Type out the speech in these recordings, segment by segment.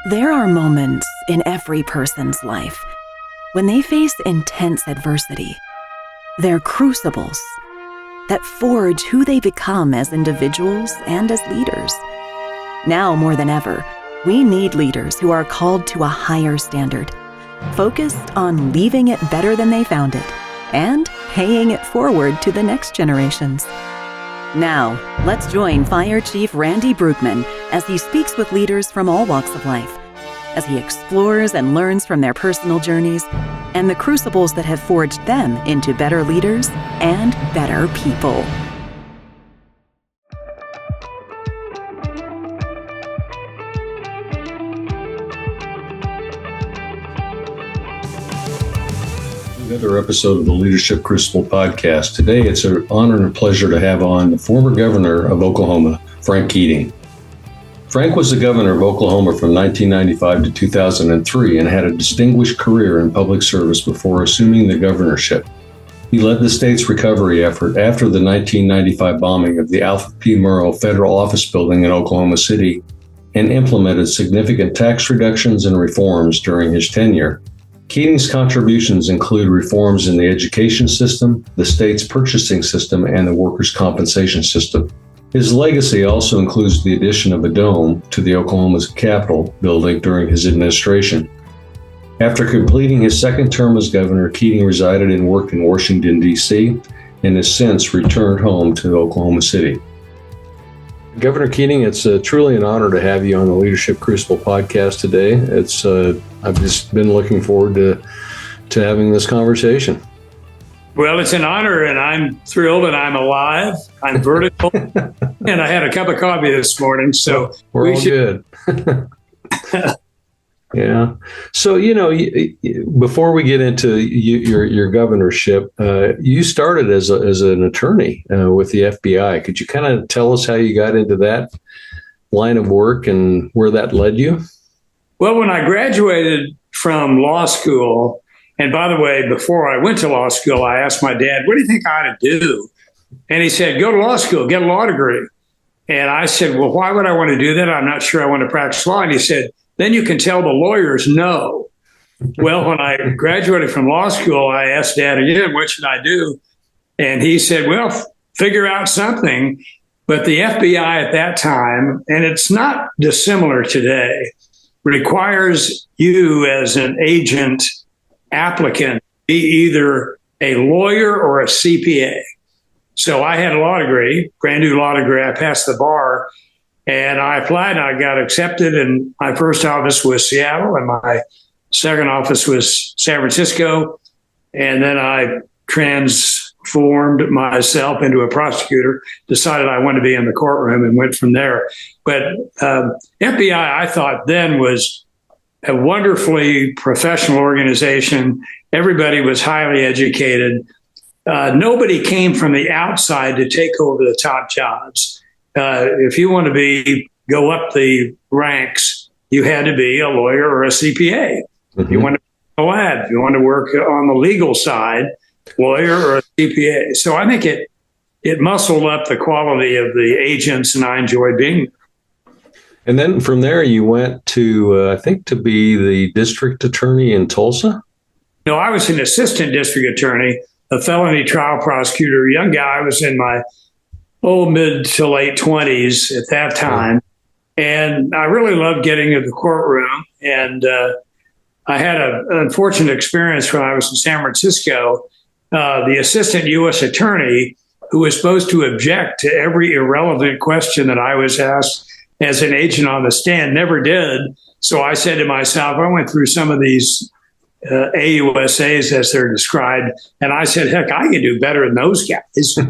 There are moments in every person's life when they face intense adversity. They're crucibles that forge who they become as individuals and as leaders. Now more than ever, we need leaders who are called to a higher standard, focused on leaving it better than they found it, and paying it forward to the next generations. Now, let's join Fire Chief Randy Brugman as he speaks with leaders from all walks of life, as he explores and learns from their personal journeys and the crucibles that have forged them into better leaders and better people. Another episode of the Leadership Crucible podcast. Today, it's an honor and a pleasure to have on the former governor of Oklahoma, Frank Keating. Frank was the governor of Oklahoma from 1995 to 2003 and had a distinguished career in public service before assuming the governorship. He led the state's recovery effort after the 1995 bombing of the Alfred P. Murrah Federal Office Building in Oklahoma City and implemented significant tax reductions and reforms during his tenure. Keating's contributions include reforms in the education system, the state's purchasing system, and the workers' compensation system. His legacy also includes the addition of a dome to the Oklahoma's Capitol building during his administration. After completing his second term as governor, Keating resided and worked in Washington, D.C., and has since returned home to Oklahoma City. Governor Keating, it's truly an honor to have you on the Leadership Crucible podcast today. I've just been looking forward to having this conversation. Well, it's an honor, and I'm thrilled, and I'm alive. I'm vertical, and I had a cup of coffee this morning, so we're all good. Yeah. So, before we get into your governorship, you started as an attorney with the FBI. Could you kind of tell us how you got into that line of work and where that led you? Well, when I graduated from law school, and by the way, before I went to law school, I asked my dad, what do you think I ought to do? And he said, go to law school, get a law degree. And I said, well, why would I want to do that? I'm not sure I want to practice law. And he said, then you can tell the lawyers no. Well, when I graduated from law school, I asked Dad again, what should I do? And he said, well, figure out something. But the FBI at that time, and it's not dissimilar today, requires you as an agent applicant be either a lawyer or a CPA. So I had a law degree, brand new law degree. I passed the bar. And I applied and I got accepted. And my first office was Seattle and my second office was San Francisco. And then I transformed myself into a prosecutor, decided I wanted to be in the courtroom and went from there. But FBI, I thought then, was a wonderfully professional organization. Everybody was highly educated. Nobody came from the outside to take over the top jobs. If you want to go up the ranks, you had to be a lawyer or a CPA. Mm-hmm. You want to be a lab, you want to work on the legal side, lawyer or a CPA. So I think it muscled up the quality of the agents, and I enjoyed being there. And then from there, you went to, I think, to be the district attorney in Tulsa? No, I was an assistant district attorney, a felony trial prosecutor, a young guy. I was in my mid to late 20s at that time. And I really loved getting to the courtroom. And I had an unfortunate experience when I was in San Francisco. The assistant U.S. attorney, who was supposed to object to every irrelevant question that I was asked as an agent on the stand, never did. So I said to myself, I went through some of these AUSAs as they're described. And I said, heck, I can do better than those guys. So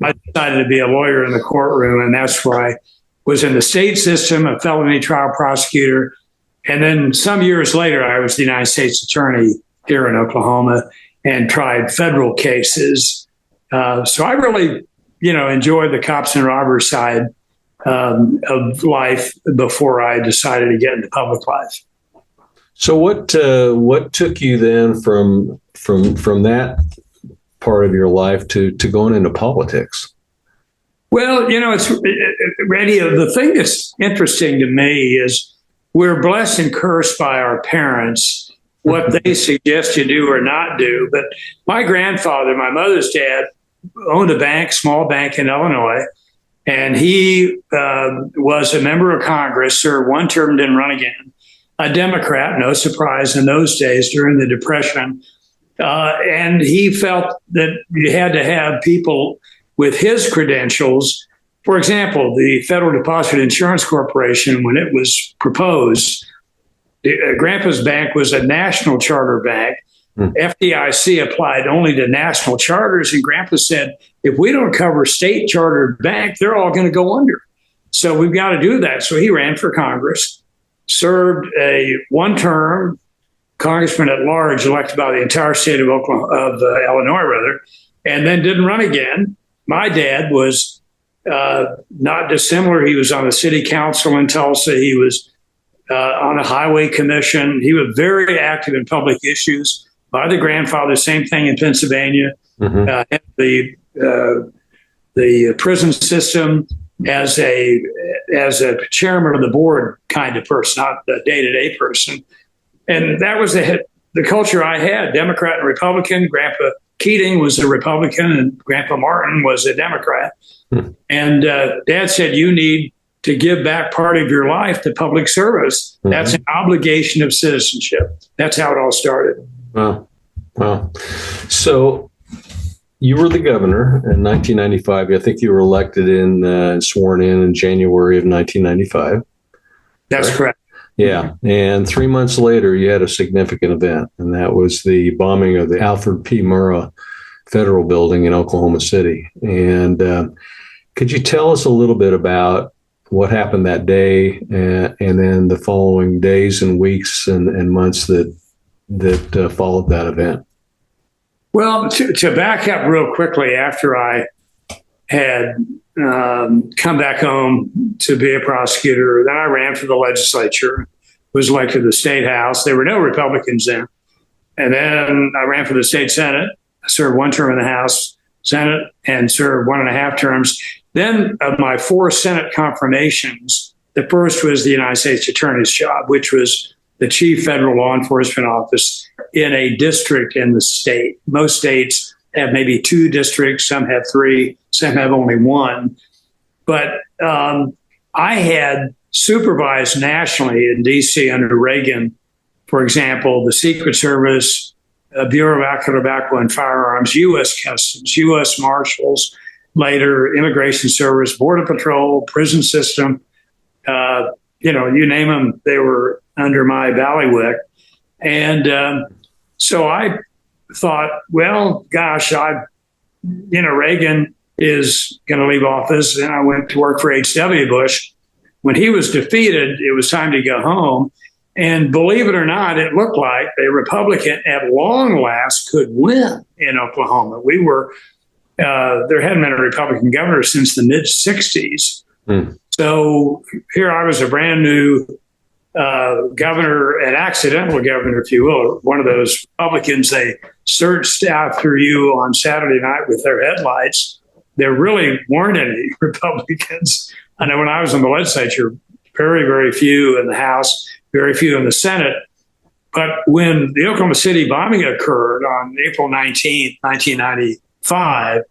I decided to be a lawyer in the courtroom. And that's where I was in the state system, a felony trial prosecutor. And then some years later, I was the United States attorney here in Oklahoma and tried federal cases. So I really, enjoyed the cops and robbers side of life before I decided to get into public life. So what took you then from that part of your life to going into politics? Well, it's Randy, the thing that's interesting to me is we're blessed and cursed by our parents, what they suggest you do or not do. But my grandfather, my mother's dad, owned a bank, small bank in Illinois, and he was a member of Congress, served one term, didn't run again. A Democrat, no surprise in those days during the Depression. And he felt that you had to have people with his credentials. For example, the Federal Deposit Insurance Corporation, when it was proposed, Grandpa's bank was a national charter bank. FDIC applied only to national charters, and Grandpa said, if we don't cover state chartered bank, they're all going to go under. So we've got to do that. So he ran for Congress, served a one-term congressman at large, elected by the entire state of Illinois, rather, and then didn't run again. My dad was not dissimilar. He was on the city council in Tulsa. He was on a highway commission. He was very active in public issues. My other grandfather, same thing in Pennsylvania. The prison system as a chairman of the board kind of person, not a day-to-day person. And that was the culture I had, Democrat and Republican. Grandpa Keating was a Republican and Grandpa Martin was a Democrat. And Dad said, you need to give back part of your life to public service. That's an obligation of citizenship. That's how it all started. Wow. So you were the governor in 1995. I think you were elected and sworn in January of 1995. That's right? correct. Yeah. And 3 months later, you had a significant event, and that was the bombing of the Alfred P. Murrah Federal Building in Oklahoma City. And could you tell us a little bit about what happened that day and then the following days and weeks and months that followed that event? Well, to back up real quickly, after I had come back home to be a prosecutor, then I ran for the legislature, was elected to the state house. There were no Republicans then. And then I ran for the state Senate. I served one term in the House Senate and served 1.5 terms. Then of my 4 Senate confirmations, the first was the United States Attorney's job, which was the chief federal law enforcement office in a district in the state. Most states have maybe 2 districts, some have 3, some have only 1. But I had supervised nationally in D.C. under Reagan, for example, the Secret Service, Bureau of Alcohol, Tobacco, and Firearms, U.S. Customs, U.S. Marshals, later Immigration Service, Border Patrol, prison system, you name them, they were under my bailiwick. And so I thought, well, gosh, Reagan is going to leave office. And I went to work for H.W. Bush. When he was defeated, it was time to go home. And believe it or not, it looked like a Republican at long last could win in Oklahoma. We were, there hadn't been a Republican governor since the mid-'60s. So here I was, a brand new governor, an accidental governor, if you will, one of those Republicans, they searched after you on Saturday night with their headlights. There really weren't any Republicans. I know when I was in the legislature, very, very few in the House, very few in the Senate. But when the Oklahoma City bombing occurred on April 19th, 1995,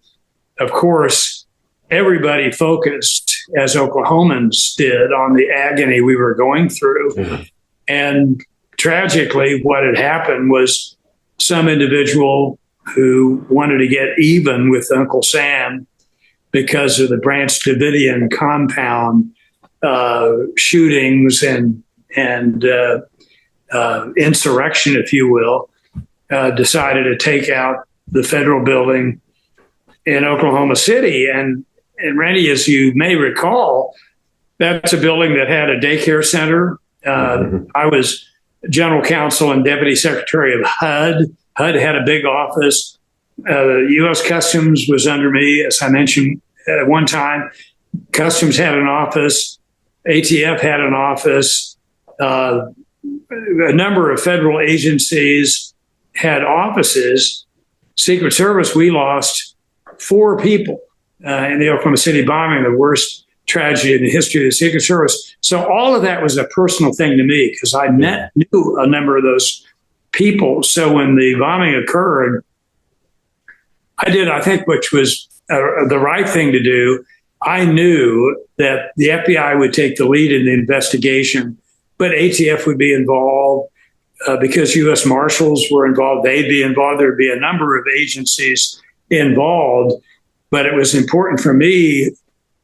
of course, everybody focused, as Oklahomans did, on the agony we were going through. And tragically, what had happened was some individual who wanted to get even with Uncle Sam because of the Branch Davidian compound shootings and insurrection, if you will, decided to take out the federal building in Oklahoma City. And Randy, as you may recall, that's a building that had a daycare center. I was general counsel and deputy secretary of HUD. HUD had a big office. U.S. Customs was under me, as I mentioned at one time. Customs had an office. ATF had an office. A number of federal agencies had offices. Secret Service, we lost 4 people in the Oklahoma City bombing, the worst tragedy in the history of the Secret Service. So all of that was a personal thing to me because I knew a number of those people. So when the bombing occurred, I did, I think, which was the right thing to do. I knew that the FBI would take the lead in the investigation, but ATF would be involved because U.S. Marshals were involved. They'd be involved. There'd be a number of agencies involved. But it was important for me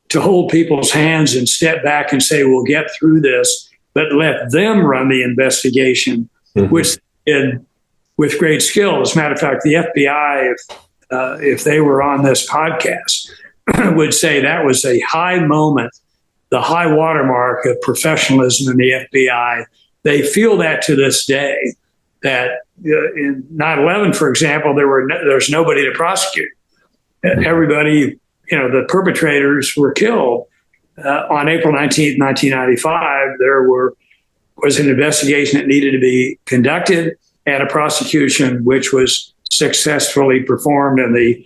to hold people's hands and step back and say, we'll get through this, but let them run the investigation, which they did with great skill. As a matter of fact, the FBI, if they were on this podcast, would say that was a high moment, the high watermark of professionalism in the FBI. They feel that to this day, that in 9/11, for example, there's nobody to prosecute. Everybody, the perpetrators were killed. On April 19th, 1995, there was an investigation that needed to be conducted and a prosecution which was successfully performed, and the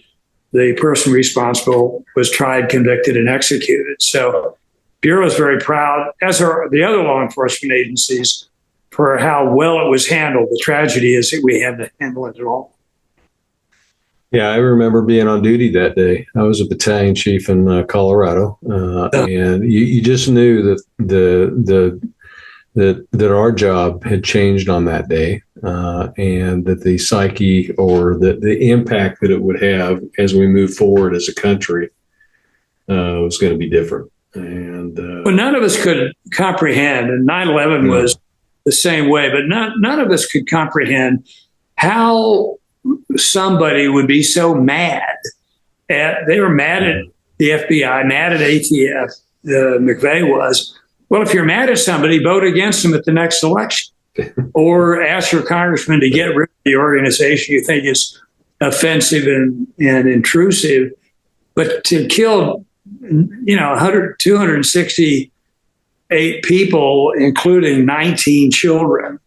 person responsible was tried, convicted, and executed. So Bureau is very proud, as are the other law enforcement agencies, for how well it was handled. The tragedy is that we had to handle it at all. Yeah, I remember being on duty that day. I was a battalion chief in Colorado, and you just knew that that our job had changed on that day, and that the psyche or the impact that it would have as we move forward as a country was going to be different. And well, none of us could comprehend, and 9/11 was the same way, but none of us could comprehend how somebody would be so mad they were mad at the FBI, mad at ATF. McVeigh was. Well, if you're mad at somebody, vote against them at the next election, or ask your congressman to get rid of the organization you think is offensive and intrusive. But to kill, 268 people, including 19 children,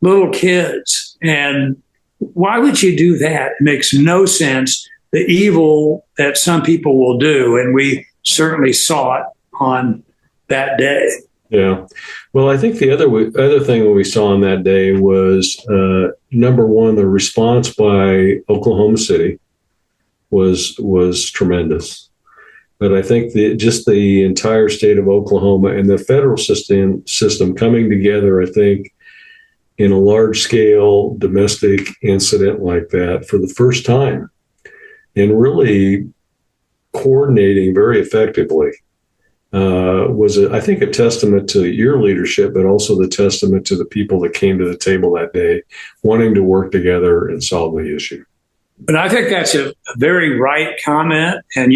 little kids, and why would you do that? It makes no sense. The evil that some people will do, and we certainly saw it on that day. Yeah. Well, I think the other thing that we saw on that day was, number one, the response by Oklahoma City was tremendous. But I think just the entire state of Oklahoma and the federal system coming together, I think, in a large-scale domestic incident like that for the first time, and really coordinating very effectively, was, I think, a testament to your leadership, but also the testament to the people that came to the table that day, wanting to work together and solve the issue. But I think that's a very right comment, and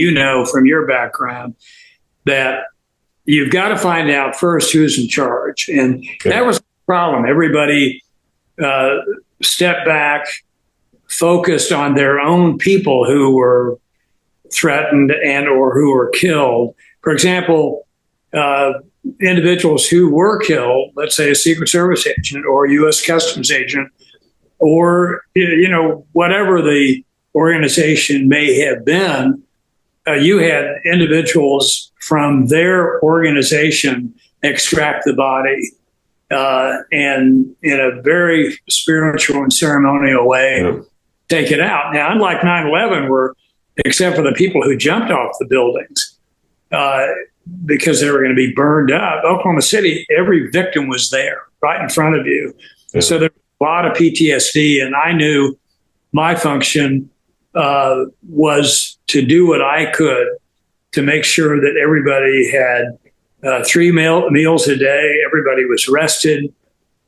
from your background that you've got to find out first who's in charge, and that was problem. Everybody stepped back, focused on their own people who were threatened and or who were killed. For example, individuals who were killed, let's say a Secret Service agent or a U.S. Customs agent, or whatever the organization may have been, you had individuals from their organization extract the body. And in a very spiritual and ceremonial way, take it out. Now, unlike 9/11, where, except for the people who jumped off the buildings because they were going to be burned up, Oklahoma City, every victim was there right in front of you. Yeah. So there was a lot of PTSD, and I knew my function was to do what I could to make sure that everybody had 3 meals a day. Everybody was rested,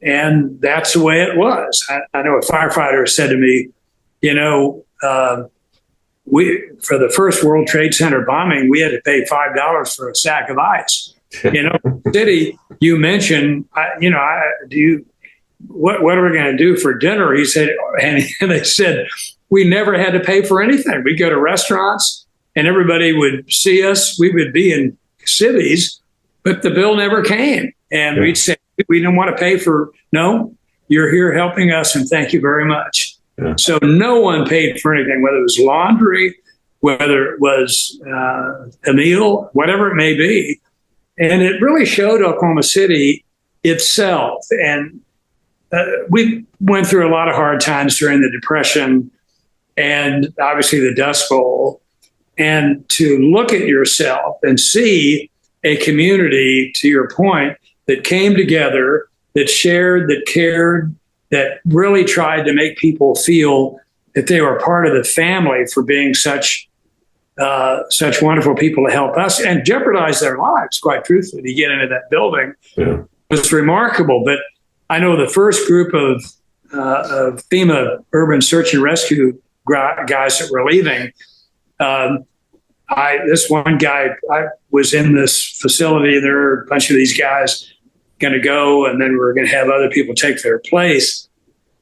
and that's the way it was. I know a firefighter said to me, we, for the first World Trade Center bombing, we had to pay $5 for a sack of ice. City, you mentioned, what are we going to do for dinner? He said, and they said, we never had to pay for anything. We'd go to restaurants and everybody would see us. We would be in civvies, but the bill never came. And we'd say, we didn't want to pay for, no, you're here helping us and thank you very much. Yeah. So no one paid for anything, whether it was laundry whether it was a meal, whatever it may be. And it really showed Oklahoma City itself. And we went through a lot of hard times during the Depression and obviously the Dust Bowl. And to look at yourself and see a community, to your point, that came together, that shared, that cared, that really tried to make people feel that they were part of the family for being such wonderful people to help us and jeopardize their lives, quite truthfully, to get into that building was remarkable. But I know the first group of FEMA urban search and rescue guys that were leaving, this one guy, I was in this facility, there were a bunch of these guys going to go, and then we were going to have other people take their place.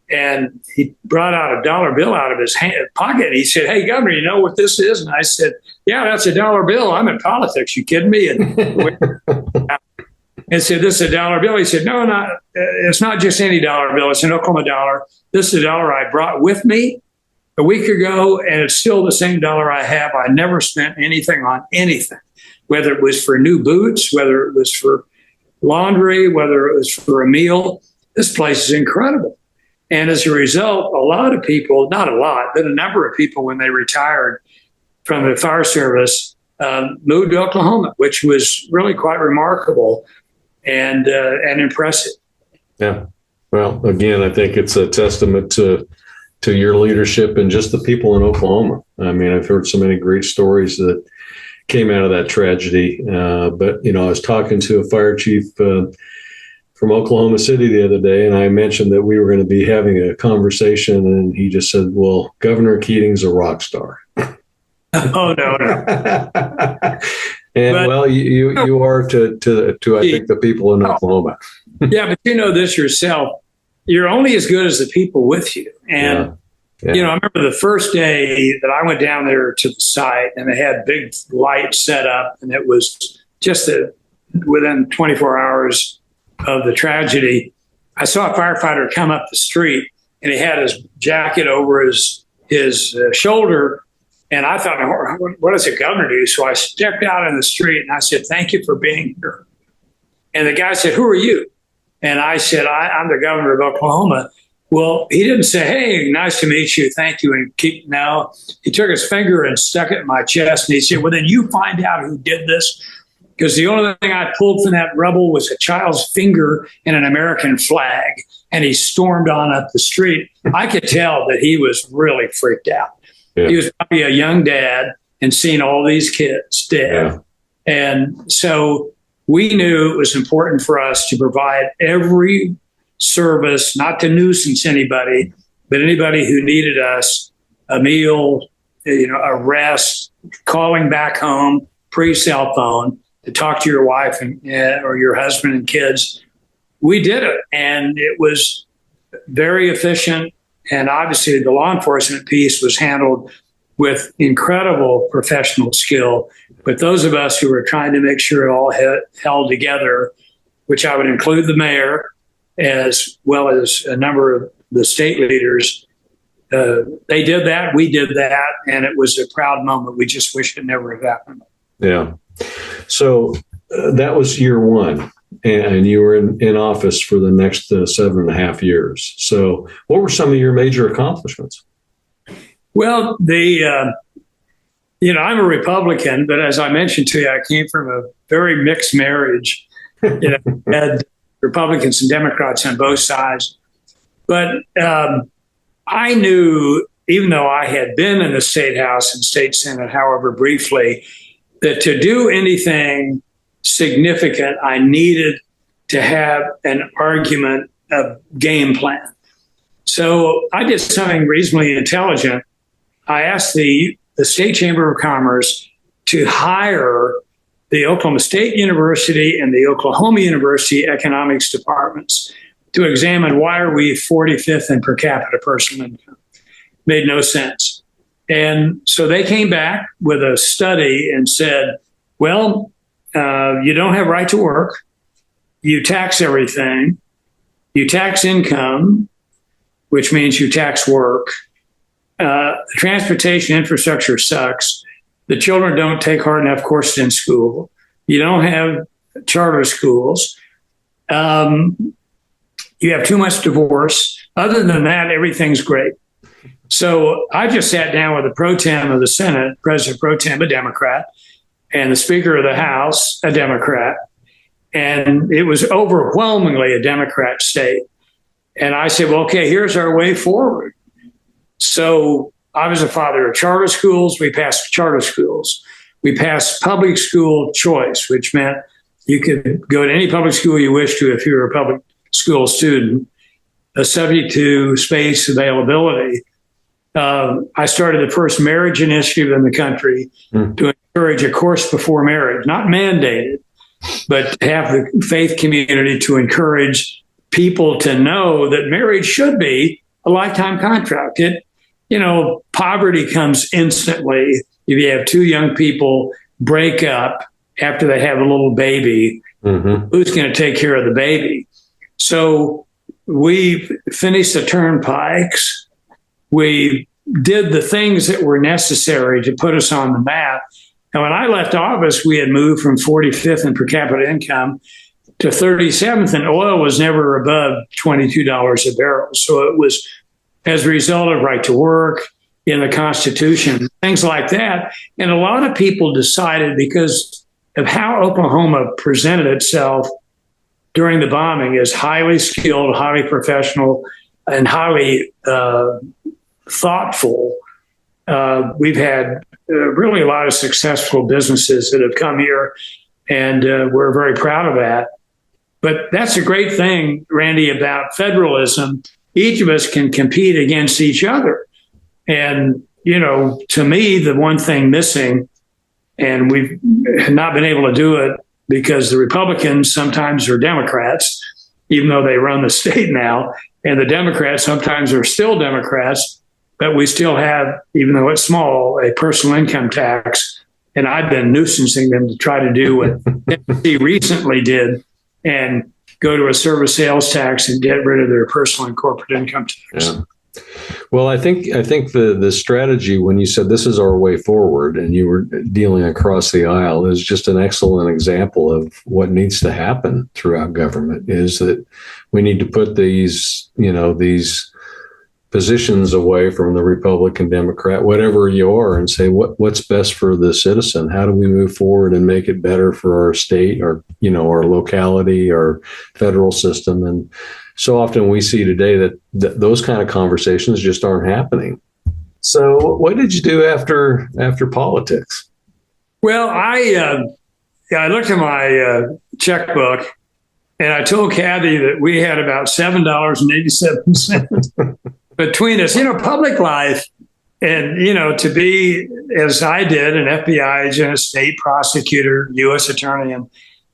And he brought out a dollar bill out of his pocket. And he said, "Hey, Governor, you know what this is?" And I said, "Yeah, that's a dollar bill. I'm in politics. You kidding me?" And said, "This is a dollar bill." He said, "No, it's not just any dollar bill. It's an Oklahoma dollar. This is a dollar I brought with me a week ago, and it's still the same dollar I have. I never spent anything on anything, whether it was for new boots, whether it was for laundry, whether it was for a meal. This place is incredible." And as a result, a lot of people, not a lot, but a number of people, when they retired from the fire service, moved to Oklahoma, which was really quite remarkable and impressive. Yeah. Well, again, I think it's a testament to your leadership and just the people in Oklahoma. I mean, I've heard so many great stories that came out of that tragedy. But, I was talking to a fire chief from Oklahoma City the other day, and I mentioned that we were going to be having a conversation, and he just said, "Well, Governor Keating's a rock star." Oh, no. And you are to I think the people in Oklahoma. Yeah, but you know this yourself. You're only as good as the people with you. And I remember the first day that I went down there to the site, and they had big lights set up, and it was just within 24 hours of the tragedy, I saw a firefighter come up the street, and he had his jacket over his shoulder. And I thought, what does a governor do? So I stepped out in the street and I said, "Thank you for being here." And the guy said, "Who are you?" And I said, I'm the governor of Oklahoma. Well, he didn't say, "Hey, nice to meet you. Thank you." And no, he took his finger and stuck it in my chest. And he said, "Well, then you find out who did this. Because the only thing I pulled from that rubble was a child's finger and an American flag." And he stormed on up the street. I could tell that he was really freaked out. Yeah. He was probably a young dad and seeing all these kids dead. Yeah. And so we knew it was important for us to provide every service, not to nuisance anybody, but anybody who needed us, a meal, a rest, calling back home, pre-cell phone, to talk to your wife or your husband and kids. We did it, and it was very efficient. And obviously the law enforcement piece was handled with incredible professional skill. But those of us who were trying to make sure it all held together, which I would include the mayor as well as a number of the state leaders, they did that, we did that, and it was a proud moment. We just wish it never had happened. Yeah. So that was year one, and you were in office for the next 7.5 years. So what were some of your major accomplishments? Well, I'm a Republican, but as I mentioned to you, I came from a very mixed marriage. Had Republicans and Democrats on both sides. But I knew, even though I had been in the State House and State Senate, however briefly, that to do anything significant, I needed to have an argument, a game plan. So I did something reasonably intelligent. I asked the State Chamber of Commerce to hire the Oklahoma State University and the Oklahoma University economics departments to examine why are we 45th in per capita personal income. Made no sense. And so they came back with a study and said, well, you don't have right to work. You tax everything. You tax income, which means you tax work. Transportation infrastructure sucks. The children don't take hard enough courses in school. You don't have charter schools. You have too much divorce. Other than that, everything's great. So I just sat down with the pro tem of the Senate, President pro tem, a Democrat, and the Speaker of the House, a Democrat. And it was overwhelmingly a Democrat state. And I said, well, okay, here's our way forward. So I was a father of charter schools. We passed charter schools. We passed public school choice, which meant you could go to any public school you wish to if you were a public school student, subject to space availability. I started the first marriage initiative in the country to encourage a course before marriage, not mandated, but to have the faith community to encourage people to know that marriage should be a lifetime contract. Poverty comes instantly if you have two young people break up after they have a little baby. Who's going to take care of the baby? So we finished the turnpikes. We did the things that were necessary to put us on the map. And when I left office, we had moved from 45th in per capita income to 37th, and oil was never above $22 a barrel. So it was as a result of right to work in the Constitution, things like that. And a lot of people decided, because of how Oklahoma presented itself during the bombing, as highly skilled, highly professional, and highly thoughtful. We've had really a lot of successful businesses that have come here, and we're very proud of that. But that's a great thing, Randy, about federalism. Each of us can compete against each other. And, to me, the one thing missing, and we've not been able to do it because the Republicans sometimes are Democrats, even though they run the state now, and the Democrats sometimes are still Democrats, but we still have, even though it's small, a personal income tax. And I've been nuisancing them to try to do what Tennessee recently did and go to a service sales tax and get rid of their personal and corporate income tax. Yeah. Well, I think the strategy, when you said this is our way forward and you were dealing across the aisle, is just an excellent example of what needs to happen throughout government, is that we need to put these positions away from the Republican, Democrat, whatever you are, and say what's best for the citizen. How do we move forward and make it better for our state, or our locality, our federal system? And so often we see today that those kind of conversations just aren't happening. So what did you do after politics? Well, I looked at my checkbook, and I told Kathy that we had about $7.87 between us. Public life, and to be, as I did, an FBI agent, a state prosecutor, U.S. attorney, and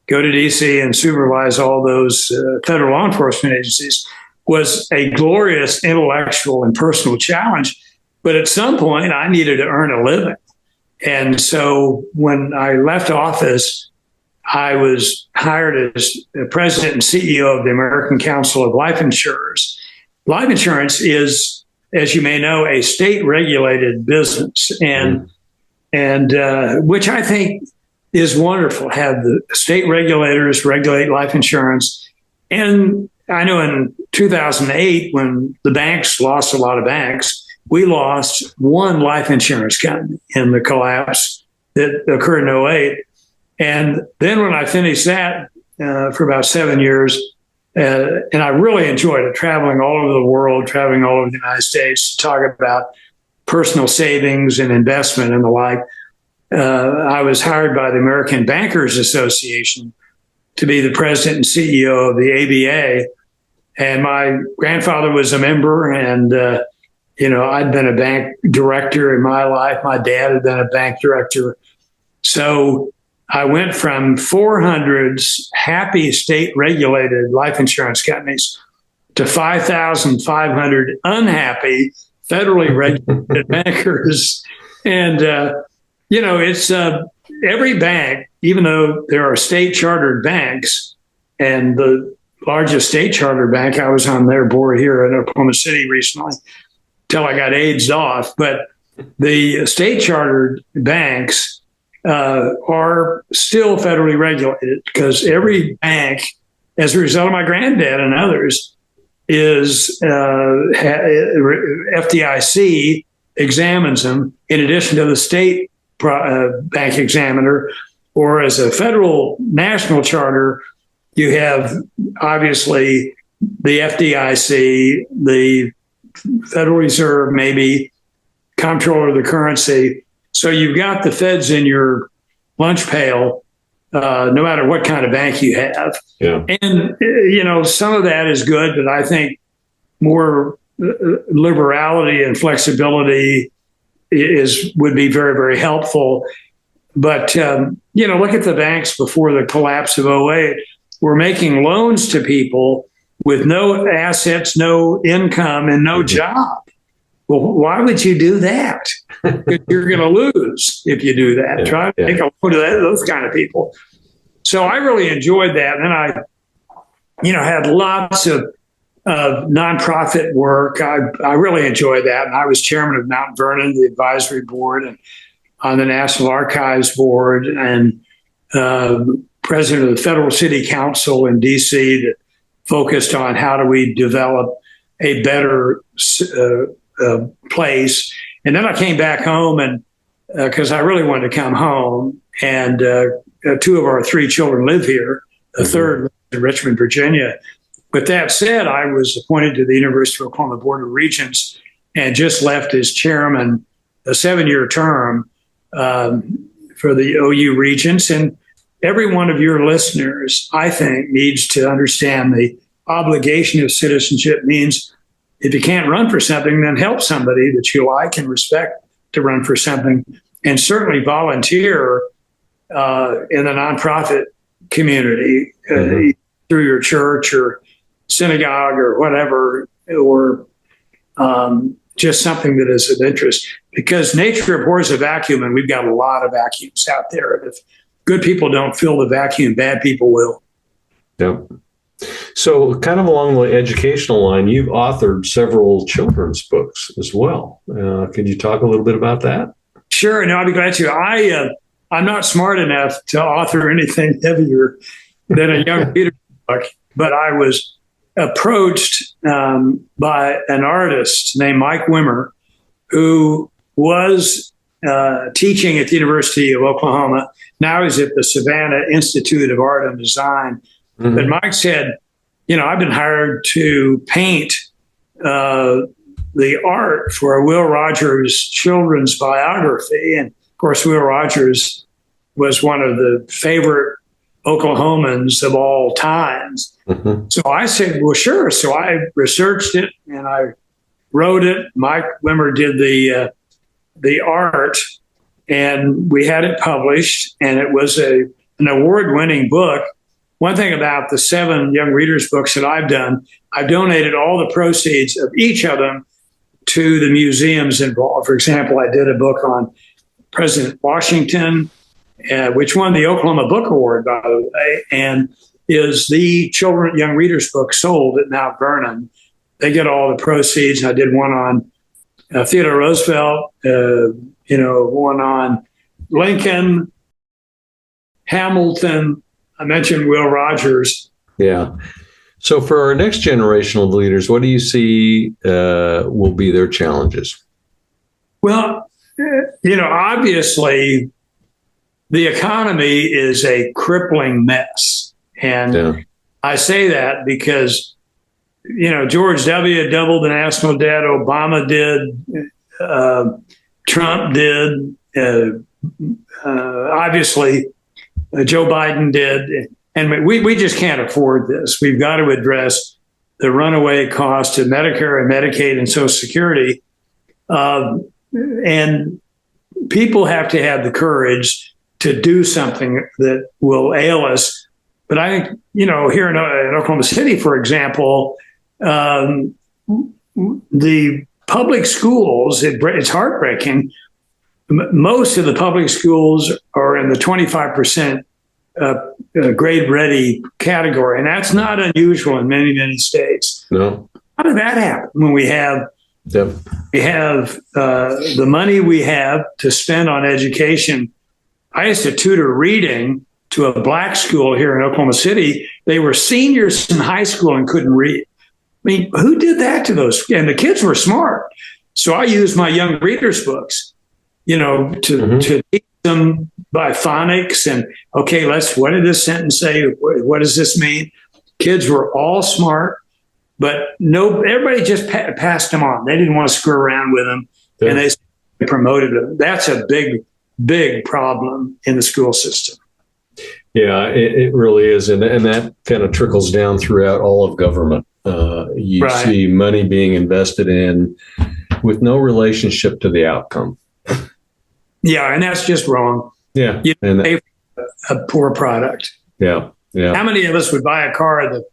go to D.C. and supervise all those federal law enforcement agencies was a glorious intellectual and personal challenge. But at some point, I needed to earn a living. And so when I left office, I was hired as president and CEO of the American Council of Life Insurers. Life insurance is, as you may know, a state-regulated business, and which I think is wonderful. Have the state regulators regulate life insurance. And I know in 2008, when the banks lost a lot of banks, we lost one life insurance company in the collapse that occurred in 2008. And then when I finished that for about 7 years, and I really enjoyed it, traveling all over the world, traveling all over the United States to talk about personal savings and investment and the like. I was hired by the American Bankers Association to be the president and CEO of the ABA. And my grandfather was a member, and, I'd been a bank director in my life. My dad had been a bank director. So I went from 400 happy state-regulated life insurance companies to 5,500 unhappy federally regulated bankers. And, it's every bank, even though there are state-chartered banks, and the largest state-chartered bank, I was on their board here in Oklahoma City recently, till I got AIDS off. But The state chartered banks are still federally regulated because every bank, as a result of my granddad and others, is FDIC examines them in addition to the state bank examiner, or as a federal national charter, you have obviously the FDIC, the Federal Reserve, maybe comptroller of the currency. So you've got the feds in your lunch pail, no matter what kind of bank you have. Yeah. And, some of that is good, but I think more liberality and flexibility would be very, very helpful. But, look at the banks before the collapse of '08. We're making loans to people with no assets, no income, and no job. Well, why would you do that? Because you're going to lose if you do that. Try to take a load of those kind of people. So I really enjoyed that. And then I, had lots of nonprofit work. I really enjoyed that. And I was chairman of Mount Vernon, the advisory board, and on the National Archives Board, and president of the Federal City Council in D.C. that focused on how do we develop a better place. And then I came back home, and because I really wanted to come home, and two of our three children live here. The third lives in Richmond, Virginia. But that said, I was appointed to the University of Oklahoma Board of Regents and just left as chairman a 7-year term for the OU Regents. And every one of your listeners, I think, needs to understand the obligation of citizenship means if you can't run for something, then help somebody that you like and respect to run for something, and certainly volunteer in the nonprofit community through your church or synagogue or whatever, or just something that is of interest. Because nature abhors a vacuum, and we've got a lot of vacuums out there. And if good people don't fill the vacuum, bad people will. Yep. So kind of along the educational line, you've authored several children's books as well. Can you talk a little bit about that? Sure. No, I'd be glad to. I'm not smart enough to author anything heavier than a young reader book, but I was approached by an artist named Mike Wimmer, who was teaching at the University of Oklahoma. Now he's at the Savannah Institute of Art and Design. But Mike said, I've been hired to paint the art for a Will Rogers children's biography. And of course, Will Rogers was one of the favorite Oklahomans of all times. So I said, well, sure. So I researched it and I wrote it. Mike Wimmer did the art, and we had it published, and it was an award-winning book. One thing about the 7 young readers books that I've done, I've donated all the proceeds of each of them to the museums involved. For example, I did a book on President Washington, which won the Oklahoma Book Award, by the way, and is the young readers book sold at Mount Vernon. They get all the proceeds. I did one on Theodore Roosevelt, one on Lincoln, Hamilton. I mentioned Will Rogers. Yeah. So for our next generation of leaders, what do you see will be their challenges? Well, obviously the economy is a crippling mess. And I say that because, George W. doubled the national debt. Obama did. Trump did. Obviously, Joe Biden did. And we just can't afford this. We've got to address the runaway cost of Medicare and Medicaid and Social Security. And people have to have the courage to do something that will ail us. But I think, here in Oklahoma City, for example, the public schools, it's heartbreaking. Most of the public schools are in the 25% grade ready category. And that's not unusual in many, many states. No. How did that happen when we have Yep. We have the money we have to spend on education. I used to tutor reading to a black school here in Oklahoma City. They were seniors in high school and couldn't read. I mean, who did that to those? And the kids were smart. So I used my young readers books, to teach them by phonics and, okay, what did this sentence say? What does this mean? Kids were all smart, but everybody just passed them on. They didn't want to screw around with them, and they promoted them. That's a big, big problem in the school system. Yeah, it really is. And that kind of trickles down throughout all of government. You see money being invested in with no relationship to the outcome. Yeah, and that's just wrong. Yeah. You pay for a poor product. Yeah. Yeah. How many of us would buy a car the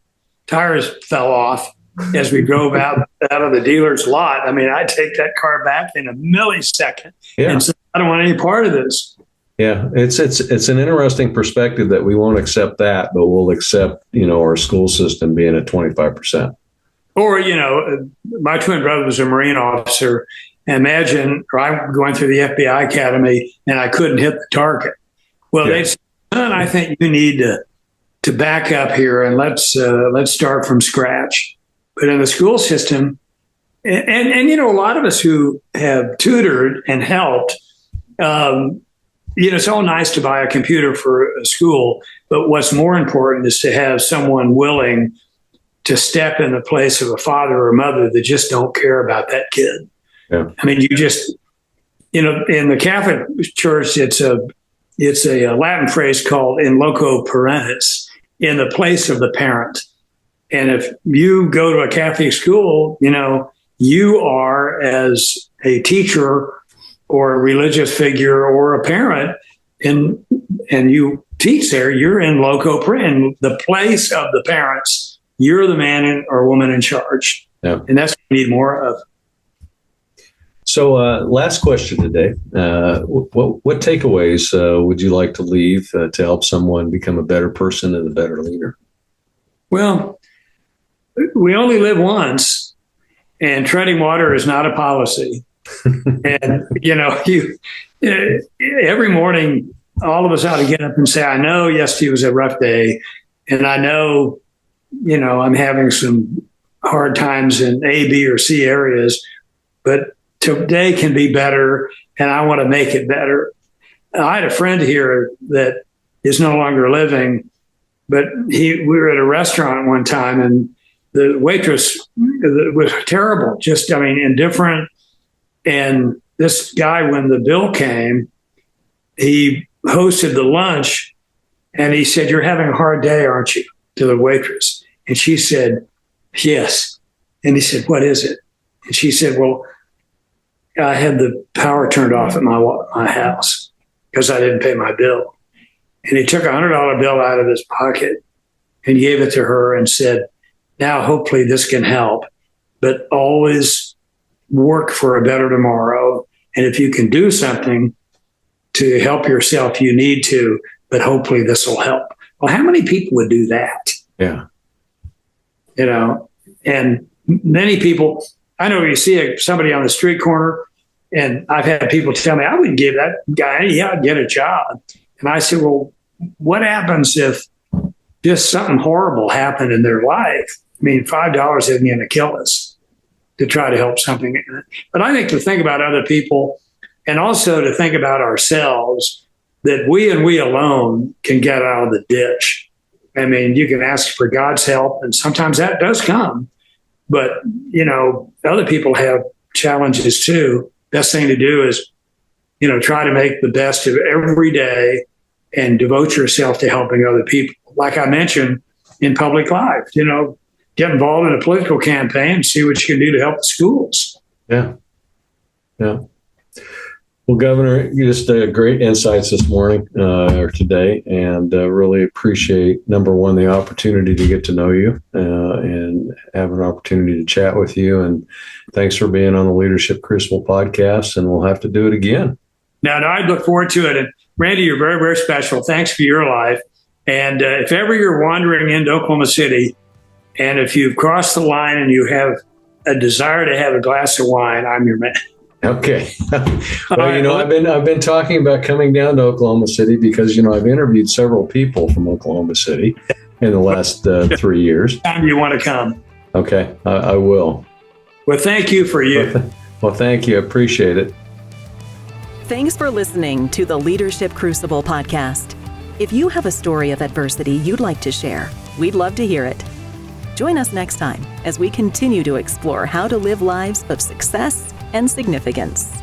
tires fell off as we drove out of the dealer's lot? I mean, I'd take that car back in a millisecond and say, I don't want any part of this. Yeah, it's an interesting perspective that we won't accept that, but we'll accept, our school system being at 25%. Or, my twin brother was a Marine officer. Imagine I'm going through the FBI Academy and I couldn't hit the target. Well, they said, son, I think you need to back up here and let's start from scratch. But in the school system, and a lot of us who have tutored and helped, it's all nice to buy a computer for a school, but what's more important is to have someone willing to step in the place of a father or mother that just don't care about that kid. Yeah. I mean, you just, in the Catholic Church, it's a Latin phrase called in loco parentis, in the place of the parent. And if you go to a Catholic school, you are, as a teacher or a religious figure or a parent, and you teach there, you're in loco parentis, the place of the parents. You're the man or woman in charge. Yeah. And that's what we need more of. So last question today. What takeaways would you like to leave to help someone become a better person and a better leader? Well, we only live once, and treading water is not a policy. And, every morning, all of us ought to get up and say, I know yesterday was a rough day, and I know, I'm having some hard times in A, B, or C areas, but today can be better, and I want to make it better. I had a friend here that is no longer living, but we were at a restaurant one time, and the waitress was terrible, indifferent. And this guy, when the bill came, he hosted the lunch, and he said, "You're having a hard day, aren't you?" to the waitress. And she said, "Yes." And he said, "What is it?" And she said, "Well, I had the power turned off at my house because I didn't pay my bill." And he took a $100 bill out of his pocket and gave it to her and said, "Now, hopefully this can help, but always work for a better tomorrow. And if you can do something to help yourself, you need to, but hopefully this will help." Well, how many people would do that? Yeah. And many people, I know you see somebody on the street corner, and I've had people tell me, I wouldn't give that guy, I'd get a job. And I said, well, what happens if just something horrible happened in their life? I mean, $5 isn't going to kill us to try to help something. But I think to think about other people and also to think about ourselves, that we and we alone can get out of the ditch. I mean, you can ask for God's help, and sometimes that does come. But, other people have challenges too. Best thing to do is, try to make the best of every day and devote yourself to helping other people. Like I mentioned, in public life, get involved in a political campaign, see what you can do to help the schools. Yeah. Yeah. Well, Governor, you just great insights this morning or today, and really appreciate, number one, the opportunity to get to know you and have an opportunity to chat with you. And thanks for being on the Leadership Crucible podcast, and we'll have to do it again. No, I look forward to it. And Randy, you're very, very special. Thanks for your life. And if ever you're wandering into Oklahoma City, and if you've crossed the line and you have a desire to have a glass of wine, I'm your man. Okay. Well, I've been talking about coming down to Oklahoma City because, I've interviewed several people from Oklahoma City in the last 3 years. Time you want to come. Okay, I will. Well, thank you for you. Well, thank you. I appreciate it. Thanks for listening to the Leadership Crucible podcast. If you have a story of adversity you'd like to share, we'd love to hear it. Join us next time as we continue to explore how to live lives of success and significance.